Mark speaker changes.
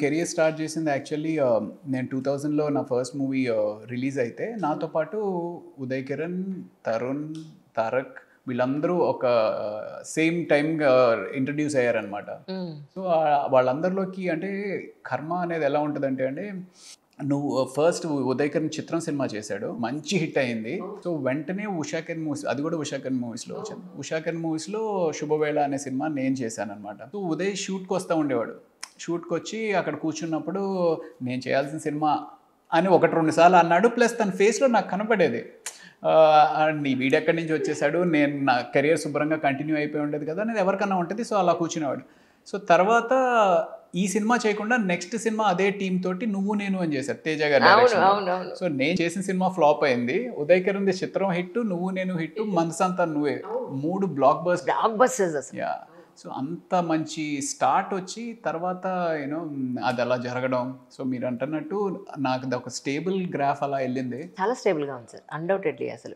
Speaker 1: Career start చేసింది actually నేను 2000లో నా ఫస్ట్ మూవీ రిలీజ్ అయితే నాతో పాటు ఉదయ్ కిరణ్, తరుణ్, తారక్ వీళ్ళందరూ ఒక సేమ్ టైమ్‌గా ఇంట్రడ్యూస్ అయ్యారనమాట.
Speaker 2: హ్మ్.
Speaker 1: సో, వాళ్ళందరిలోకి అంటే కర్మ అనేది ఎలా ఉంటదంటే అండి, నువ్వు ఫస్ట్ ఉదయ్ కిరణ్ 'చిత్రం' సినిమా చేశాడు. మంచి హిట్ అయింది. సో, వెంటనే ఉషా కిరణ్ మూవీస్ అది కూడా ఉషా కిరణ్ మూవీస్‌లో వచ్చింది. ఉషా కిరణ్ మూవీస్‌లో 'శుభవేళ' అనే సినిమా నేను చేశాననమాట. సో, ఉదయ్ షూట్‌కి వస్తా ఉండేవాడు. షూట్‌కొచ్చి అక్కడ కూర్చున్నప్పుడు నేను చేయాల్సిన సినిమా అని 1, 2 సార్లు అన్నాడు. ప్లస్ తన ఫేస్‌లో నాకు కనపడేది. నీ వీడెక్కడి నుంచి వచ్చేసాడు. నేను నా కెరియర్ శుభ్రంగా కంటిన్యూ అయిపోయి ఉండేది కదా! అనేది ఎవరికన్నా ఉంటది. సో, అలా కూర్చునేవాడు. సో, తర్వాత ఈ సినిమా చేయకుండా నెక్స్ట్ సినిమా అదే టీమ్ తోటి 'నువ్వు నేను' అని చేశారు 'తేజ' గారి
Speaker 2: అవును.
Speaker 1: డైరెక్షన్‌లో.
Speaker 2: అవునవును.
Speaker 1: సో, నేను చేసిన సినిమా ఫ్లాప్ అయింది. ఉదయ్ కిరణ్‌ది 'చిత్రం' హిట్, 'నువ్వు నేను' హిట్, 'మనసంతా నువ్వే' 3 బ్లాక్ బస్టర్.
Speaker 2: బ్లాక్ బస్టర్స్ అసలు.
Speaker 1: యాహ్! సో, అంత మంచి స్టార్ట్ వచ్చి తర్వాత అది అలా జరగడం. సో, మీరంటున్నట్టు నాకదొక స్టేబుల్ గ్రాఫ్ అలా ఎళ్ళింది.
Speaker 2: చాలా స్టేబుల్‌గా ఉంది సార్. అన్‌డౌటెడ్‌లీ అసలు.